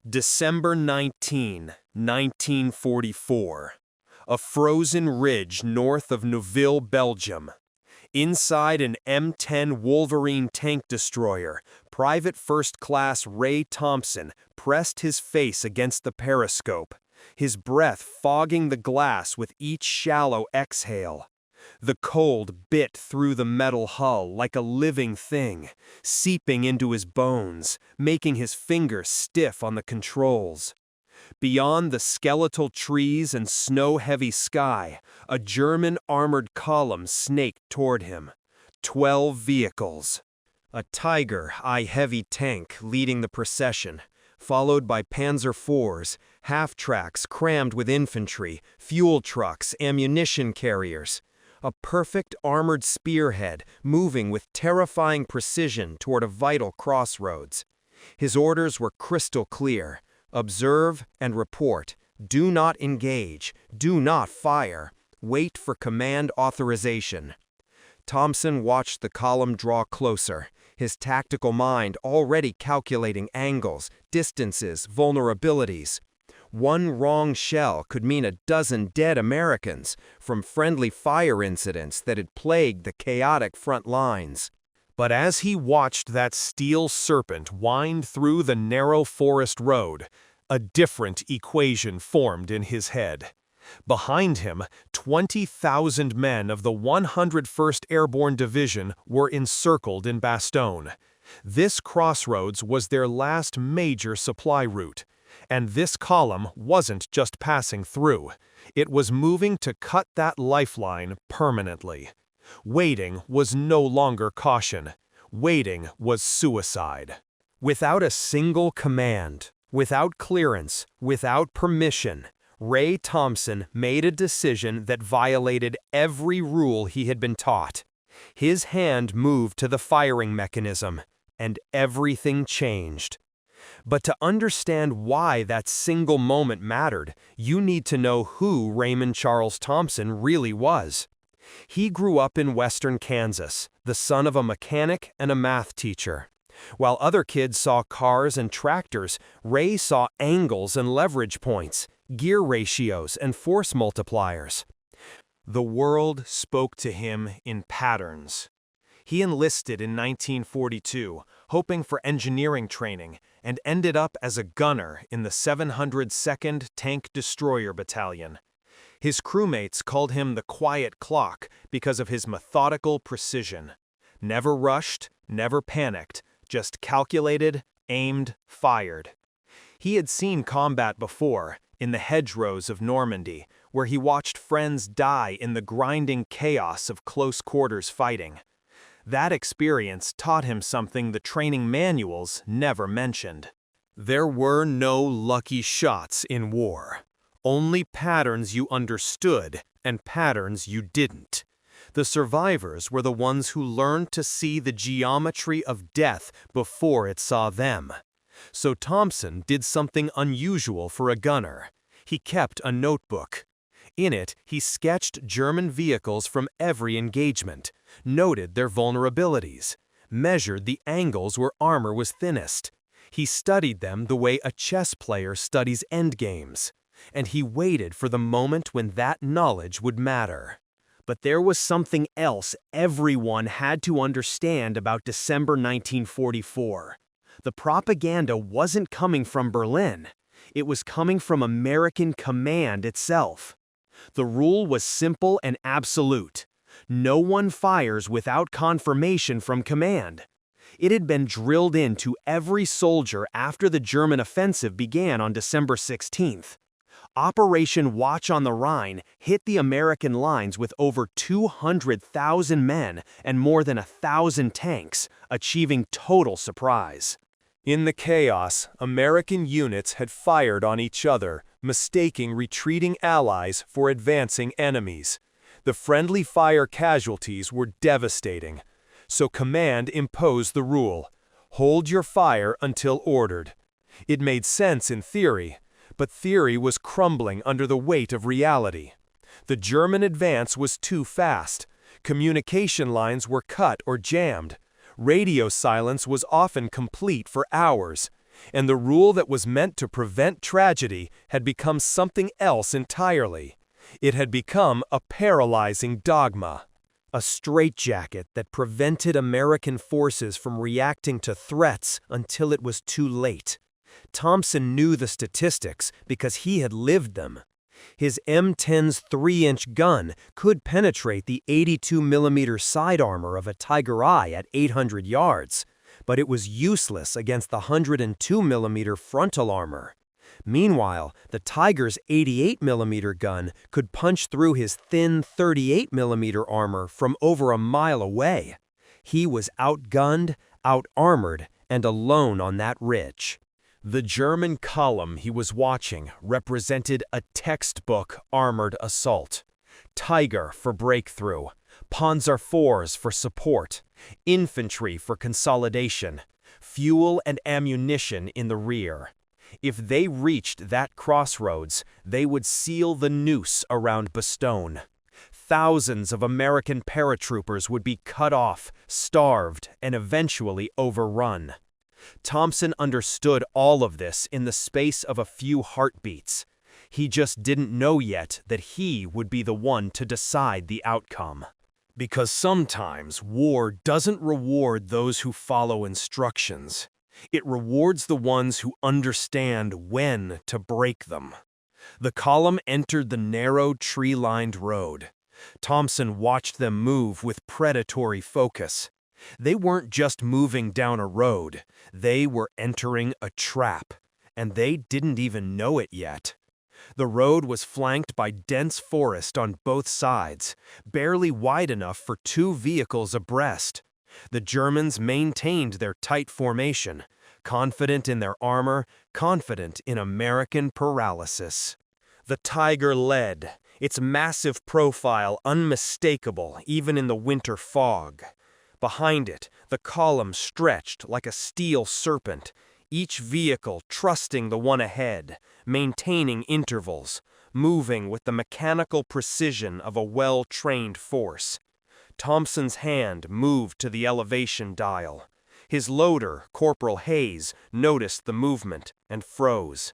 December 19, 1944. A frozen ridge north of Noville, Belgium. Inside an M10 Wolverine tank destroyer, Private First Class Ray Thompson pressed his face against the periscope, his breath fogging the glass with each shallow exhale. The cold bit through the metal hull like a living thing, seeping into his bones, making his fingers stiff on the controls. Beyond the skeletal trees and snow-heavy sky, a German armored column snaked toward him. 12 vehicles. A Tiger I-heavy tank leading the procession, followed by Panzer IVs, half-tracks crammed with infantry, fuel trucks, ammunition carriers. A perfect armored spearhead moving with terrifying precision toward a vital crossroads. His orders were crystal clear. Observe and report. Do not engage. Do not fire. Wait for command authorization. Thompson watched the column draw closer, his tactical mind already calculating angles, distances, vulnerabilities. One wrong shell could mean a dozen dead Americans from friendly fire incidents that had plagued the chaotic front lines. But as he watched that steel serpent wind through the narrow forest road, a different equation formed in his head. Behind him, 20,000 men of the 101st Airborne Division were encircled in Bastogne. This crossroads was their last major supply route. And this column wasn't just passing through. It was moving to cut that lifeline permanently. Waiting was no longer caution. Waiting was suicide. Without a single command, without clearance, without permission, Ray Thompson made a decision that violated every rule he had been taught. His hand moved to the firing mechanism, and everything changed. But to understand why that single moment mattered, you need to know who Raymond Charles Thompson really was. He grew up in western Kansas, the son of a mechanic and a math teacher. While other kids saw cars and tractors, Ray saw angles and leverage points, gear ratios and force multipliers. The world spoke to him in patterns. He enlisted in 1942, hoping for engineering training, and ended up as a gunner in the 702nd Tank Destroyer Battalion. His crewmates called him the Quiet Clock because of his methodical precision. Never rushed, never panicked, just calculated, aimed, fired. He had seen combat before, in the hedgerows of Normandy, where he watched friends die in the grinding chaos of close-quarters fighting. That experience taught him something the training manuals never mentioned. There were no lucky shots in war. Only patterns you understood and patterns you didn't. The survivors were the ones who learned to see the geometry of death before it saw them. So Thompson did something unusual for a gunner. He kept a notebook. In it, he sketched German vehicles from every engagement, noted their vulnerabilities, measured the angles where armor was thinnest. He studied them the way a chess player studies endgames, and he waited for the moment when that knowledge would matter. But there was something else everyone had to understand about December 1944. The propaganda wasn't coming from Berlin. It was coming from American command itself. The rule was simple and absolute. No one fires without confirmation from command. It had been drilled into every soldier after the German offensive began on December 16th. Operation Watch on the Rhine hit the American lines with over 200,000 men and more than 1,000 tanks, achieving total surprise. In the chaos, American units had fired on each other, mistaking retreating allies for advancing enemies. The friendly fire casualties were devastating. So command imposed the rule: hold your fire until ordered. It made sense in theory, but theory was crumbling under the weight of reality. The German advance was too fast. Communication lines were cut or jammed. Radio silence was often complete for hours. And the rule that was meant to prevent tragedy had become something else entirely. It had become a paralyzing dogma. A straitjacket that prevented American forces from reacting to threats until it was too late. Thompson knew the statistics because he had lived them. His M10's 3-inch gun could penetrate the 82mm side armor of a Tiger I at 800 yards, but it was useless against the 102mm frontal armor. Meanwhile, the Tiger's 88mm gun could punch through his thin 38mm armor from over a mile away. He was outgunned, out-armored, and alone on that ridge. The German column he was watching represented a textbook armored assault. Tiger for breakthrough, Panzer IVs for support, infantry for consolidation, fuel and ammunition in the rear. If they reached that crossroads, they would seal the noose around Bastogne. Thousands of American paratroopers would be cut off, starved, and eventually overrun. Thompson understood all of this in the space of a few heartbeats. He just didn't know yet that he would be the one to decide the outcome. Because sometimes war doesn't reward those who follow instructions. It rewards the ones who understand when to break them. The column entered the narrow, tree-lined road. Thompson watched them move with predatory focus. They weren't just moving down a road, they were entering a trap, and they didn't even know it yet. The road was flanked by dense forest on both sides, barely wide enough for 2 vehicles abreast. The Germans maintained their tight formation, confident in their armor, confident in American paralysis. The Tiger led, its massive profile unmistakable even in the winter fog. Behind it, the column stretched like a steel serpent, each vehicle trusting the one ahead, maintaining intervals, moving with the mechanical precision of a well-trained force. Thompson's hand moved to the elevation dial. His loader, Corporal Hayes, noticed the movement and froze.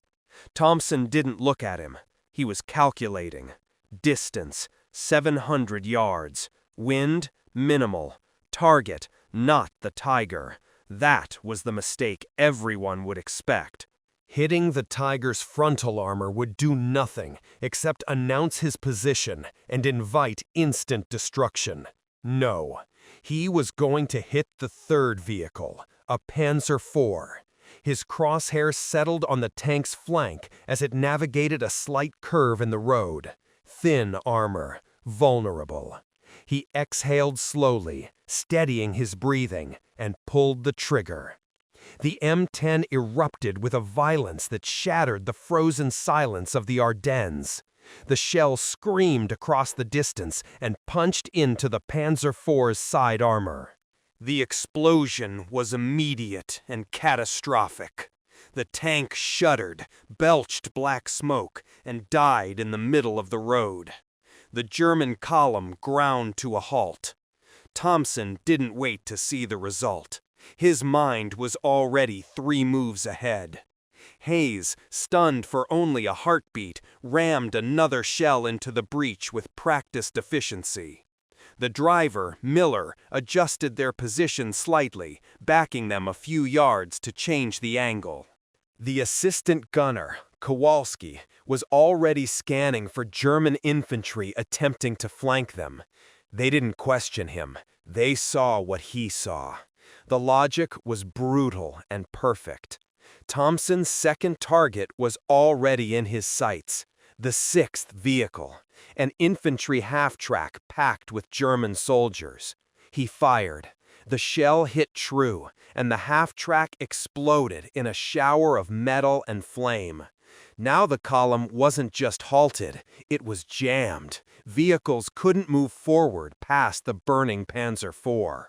Thompson didn't look at him. He was calculating. Distance, 700 yards. Wind, minimal. Target, not the Tiger. That was the mistake everyone would expect. Hitting the Tiger's frontal armor would do nothing except announce his position and invite instant destruction. No, he was going to hit the third vehicle, a Panzer IV. His crosshairs settled on the tank's flank as it navigated a slight curve in the road. Thin armor, vulnerable. He exhaled slowly, steadying his breathing, and pulled the trigger. The M10 erupted with a violence that shattered the frozen silence of the Ardennes. The shell screamed across the distance and punched into the Panzer IV's side armor. The explosion was immediate and catastrophic. The tank shuddered, belched black smoke, and died in the middle of the road. The German column ground to a halt. Thompson didn't wait to see the result. His mind was already 3 moves ahead. Hayes, stunned for only a heartbeat, rammed another shell into the breach with practiced efficiency. The driver, Miller, adjusted their position slightly, backing them a few yards to change the angle. The assistant gunner, Kowalski, was already scanning for German infantry attempting to flank them. They didn't question him. They saw what he saw. The logic was brutal and perfect. Thompson's second target was already in his sights. The 6th vehicle, an infantry half-track packed with German soldiers. He fired. The shell hit true, and the half-track exploded in a shower of metal and flame. Now the column wasn't just halted, it was jammed. Vehicles couldn't move forward past the burning Panzer IV.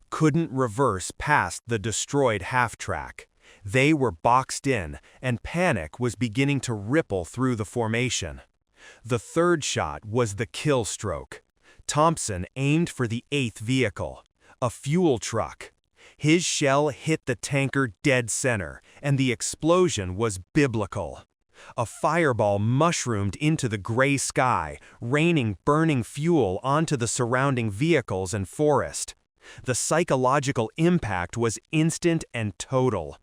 Couldn't reverse past the destroyed half-track. They were boxed in, and panic was beginning to ripple through the formation. The third shot was the kill stroke. Thompson aimed for the 8th vehicle, a fuel truck. His shell hit the tanker dead center, and the explosion was biblical. A fireball mushroomed into the gray sky, raining burning fuel onto the surrounding vehicles and forest. The psychological impact was instant and total.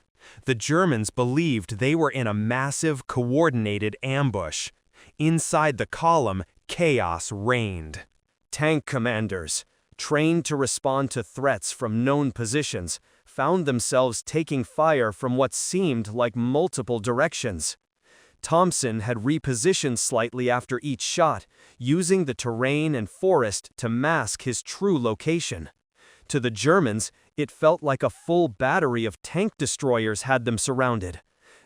The Germans believed they were in a massive, coordinated ambush. Inside the column, chaos reigned. Tank commanders, trained to respond to threats from known positions, found themselves taking fire from what seemed like multiple directions. Thompson had repositioned slightly after each shot, using the terrain and forest to mask his true location. To the Germans, it felt like a full battery of tank destroyers had them surrounded.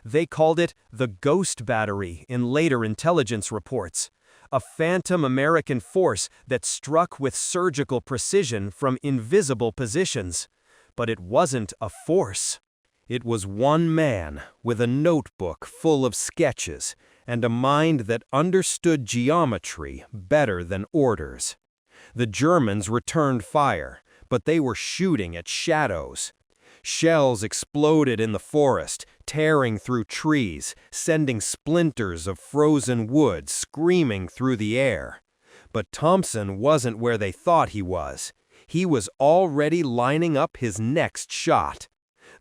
They called it the Ghost Battery in later intelligence reports, a phantom American force that struck with surgical precision from invisible positions. But it wasn't a force. It was one man with a notebook full of sketches and a mind that understood geometry better than orders. The Germans returned fire, but they were shooting at shadows. Shells exploded in the forest, tearing through trees, sending splinters of frozen wood screaming through the air. But Thompson wasn't where they thought he was. He was already lining up his next shot.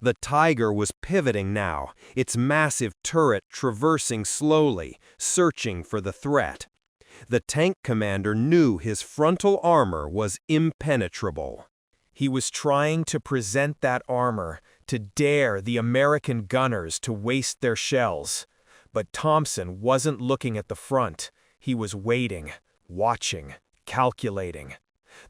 The Tiger was pivoting now, its massive turret traversing slowly, searching for the threat. The tank commander knew his frontal armor was impenetrable. He was trying to present that armor, to dare the American gunners to waste their shells. But Thompson wasn't looking at the front. He was waiting, watching, calculating.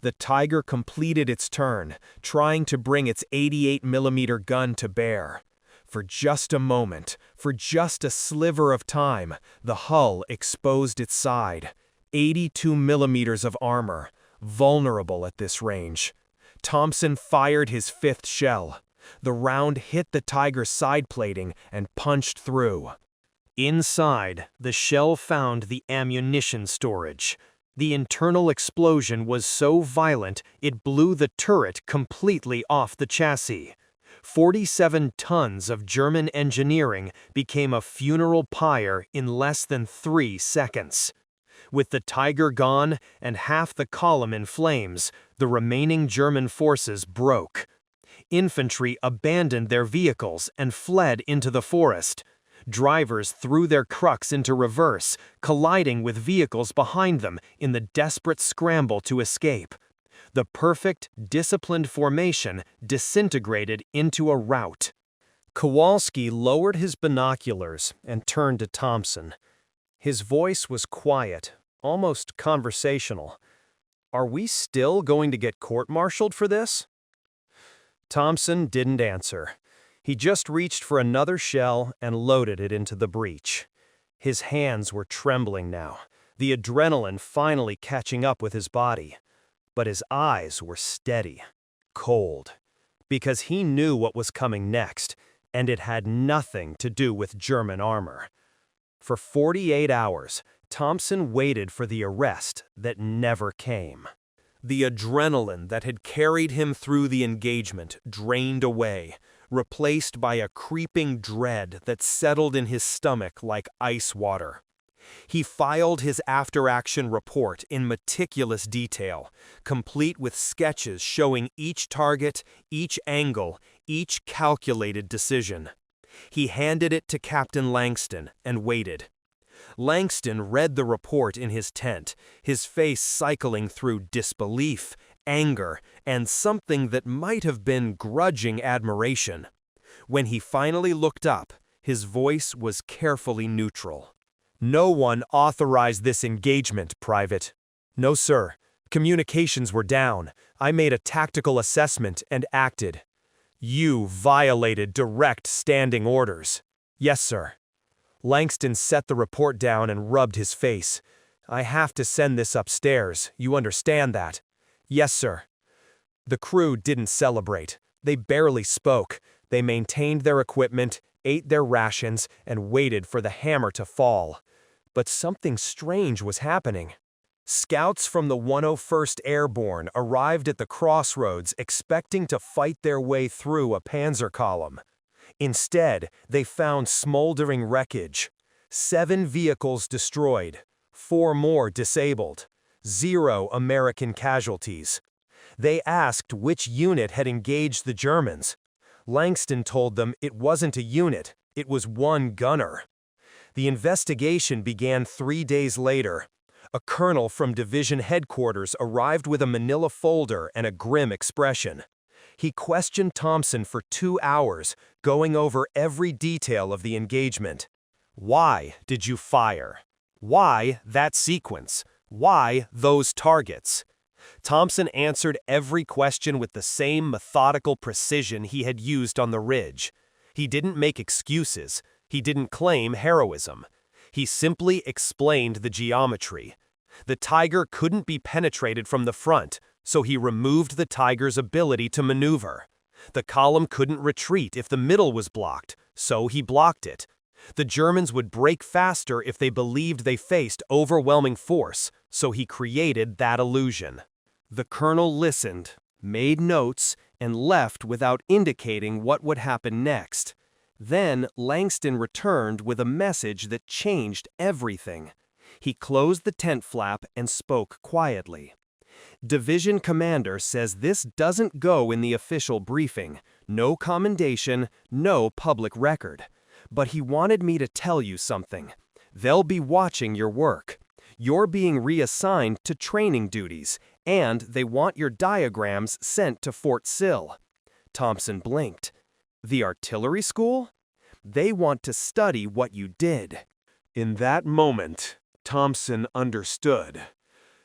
The Tiger completed its turn, trying to bring its 88mm gun to bear. For just a moment, for just a sliver of time, the hull exposed its side. 82mm of armor, vulnerable at this range. Thompson fired his fifth shell. The round hit the Tiger's side plating and punched through. Inside, the shell found the ammunition storage. The internal explosion was so violent it blew the turret completely off the chassis. 47 tons of German engineering became a funeral pyre in less than 3 seconds. With the Tiger gone and half the column in flames, the remaining German forces broke. Infantry abandoned their vehicles and fled into the forest. Drivers threw their trucks into reverse, colliding with vehicles behind them in the desperate scramble to escape. The perfect, disciplined formation disintegrated into a rout. Kowalski lowered his binoculars and turned to Thompson. His voice was quiet, almost conversational. "Are we still going to get court-martialed for this?" Thompson didn't answer. He just reached for another shell and loaded it into the breech. His hands were trembling now, the adrenaline finally catching up with his body. But his eyes were steady, cold, because he knew what was coming next, and it had nothing to do with German armor. For 48 hours, Thompson waited for the arrest that never came. The adrenaline that had carried him through the engagement drained away, replaced by a creeping dread that settled in his stomach like ice water. He filed his after-action report in meticulous detail, complete with sketches showing each target, each angle, each calculated decision. He handed it to Captain Langston and waited. Langston read the report in his tent, his face cycling through disbelief, anger, and something that might have been grudging admiration. When he finally looked up, his voice was carefully neutral. "No one authorized this engagement, Private." "No, sir. Communications were down. I made a tactical assessment and acted." "You violated direct standing orders." "Yes, sir." Langston set the report down and rubbed his face. "I have to send this upstairs. You understand that?" "Yes, sir." The crew didn't celebrate. They barely spoke. They maintained their equipment, ate their rations, and waited for the hammer to fall. But something strange was happening. Scouts from the 101st Airborne arrived at the crossroads expecting to fight their way through a panzer column. Instead, they found smoldering wreckage. 7 vehicles destroyed, 4 more disabled, 0 American casualties. They asked which unit had engaged the Germans. Langston told them it wasn't a unit, it was 1 gunner. The investigation began 3 days later. A colonel from division headquarters arrived with a manila folder and a grim expression. He questioned Thompson for 2 hours, going over every detail of the engagement. Why did you fire? Why that sequence? Why those targets? Thompson answered every question with the same methodical precision he had used on the ridge. He didn't make excuses. He didn't claim heroism. He simply explained the geometry. The Tiger couldn't be penetrated from the front, so he removed the Tiger's ability to maneuver. The column couldn't retreat if the middle was blocked, so he blocked it. The Germans would break faster if they believed they faced overwhelming force, so he created that illusion. The colonel listened, made notes, and left without indicating what would happen next. Then Langston returned with a message that changed everything. He closed the tent flap and spoke quietly. Division commander says this doesn't go in the official briefing. No commendation, no public record. But he wanted me to tell you something. They'll be watching your work. You're being reassigned to training duties, and they want your diagrams sent to Fort Sill. Thompson blinked. The artillery school? They want to study what you did. In that moment, Thompson understood.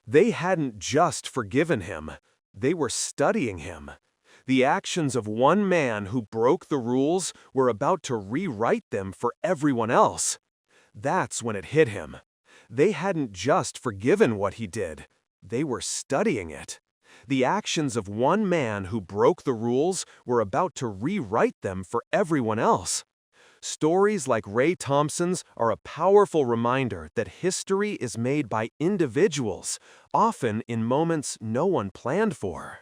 They hadn't just forgiven him. They were studying him. The actions of one man who broke the rules were about to rewrite them for everyone else. That's when it hit him. They hadn't just forgiven what he did. They were studying it. The actions of one man who broke the rules were about to rewrite them for everyone else. Stories like Ray Thompson's are a powerful reminder that history is made by individuals, often in moments no one planned for.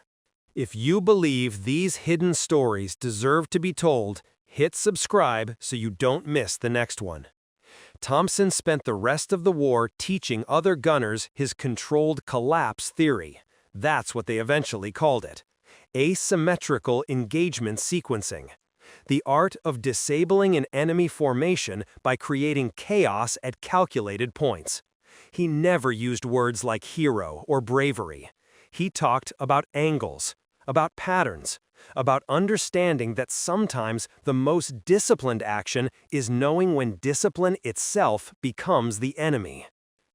If you believe these hidden stories deserve to be told, hit subscribe so you don't miss the next one. Thompson spent the rest of the war teaching other gunners his controlled collapse theory. That's what they eventually called it. Asymmetrical engagement sequencing. The art of disabling an enemy formation by creating chaos at calculated points. He never used words like hero or bravery. He talked about angles, about patterns, about understanding that sometimes the most disciplined action is knowing when discipline itself becomes the enemy.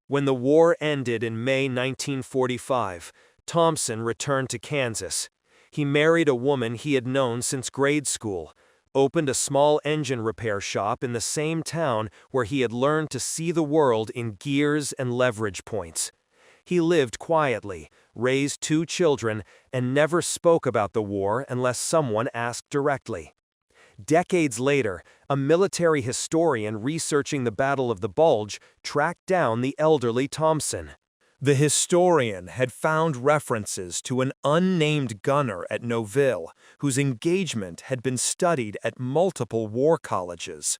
When the war ended in May 1945, Thompson returned to Kansas. He married a woman he had known since grade school, opened a small engine repair shop in the same town where he had learned to see the world in gears and leverage points. He lived quietly, raised 2 children, and never spoke about the war unless someone asked directly. Decades later, a military historian researching the Battle of the Bulge tracked down the elderly Thompson. The historian had found references to an unnamed gunner at Noville, whose engagement had been studied at multiple war colleges.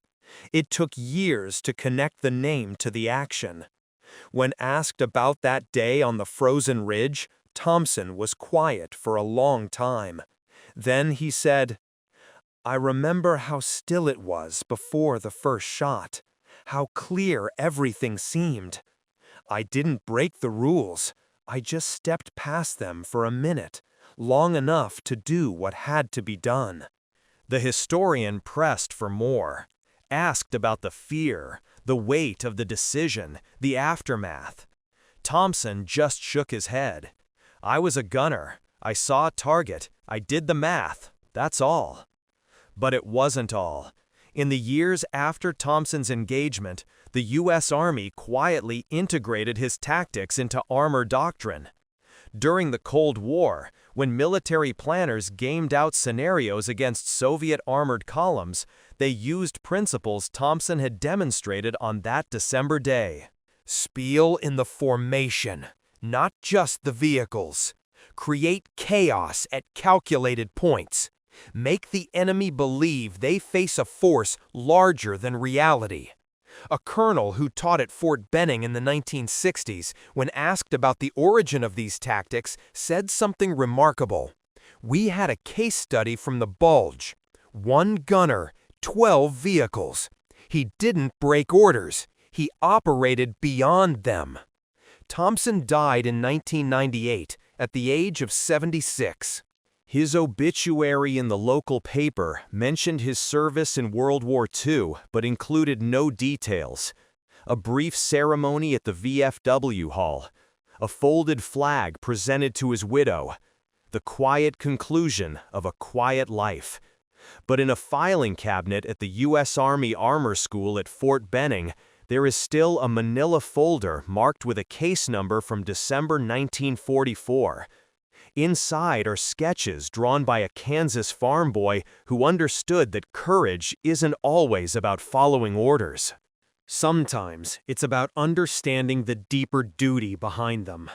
It took years to connect the name to the action. When asked about that day on the frozen ridge, Thompson was quiet for a long time. Then he said, "I remember how still it was before the first shot, how clear everything seemed. I didn't break the rules. I just stepped past them for a minute, long enough to do what had to be done." The historian pressed for more, asked about the fear, the weight of the decision, the aftermath. Thompson just shook his head. "I was a gunner. I saw a target. I did the math. That's all." But it wasn't all. In the years after Thompson's engagement, the U.S. Army quietly integrated his tactics into armor doctrine. During the Cold War, when military planners gamed out scenarios against Soviet armored columns, they used principles Thompson had demonstrated on that December day. Spiel in the formation. not just the vehicles. Create chaos at calculated points. Make the enemy believe they face a force larger than reality. A colonel who taught at Fort Benning in the 1960s, when asked about the origin of these tactics, said something remarkable. "We had a case study from the Bulge. 1 gunner, 12 vehicles. He didn't break orders. He operated beyond them." Thompson died in 1998 at the age of 76. His obituary in the local paper mentioned his service in World War II, but included no details. A brief ceremony at the VFW Hall. A folded flag presented to his widow. The quiet conclusion of a quiet life. But in a filing cabinet at the U.S. Army Armor School at Fort Benning, there is still a manila folder marked with a case number from December 1944. Inside are sketches drawn by a Kansas farm boy who understood that courage isn't always about following orders. Sometimes it's about understanding the deeper duty behind them.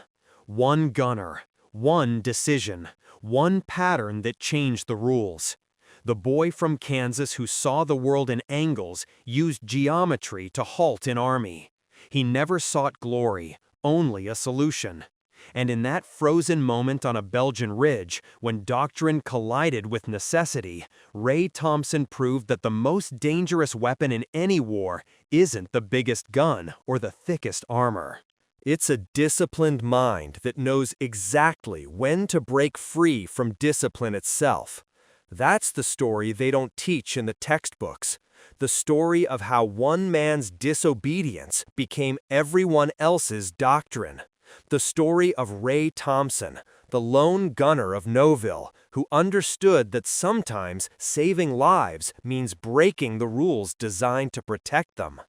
1 gunner, 1 decision, 1 pattern that changed the rules. The boy from Kansas who saw the world in angles used geometry to halt an army. He never sought glory, only a solution. And in that frozen moment on a Belgian ridge, when doctrine collided with necessity, Ray Thompson proved that the most dangerous weapon in any war isn't the biggest gun or the thickest armor. It's a disciplined mind that knows exactly when to break free from discipline itself. That's the story they don't teach in the textbooks. The story of how one man's disobedience became everyone else's doctrine. The story of Ray Thompson, the lone gunner of Noville, who understood that sometimes saving lives means breaking the rules designed to protect them.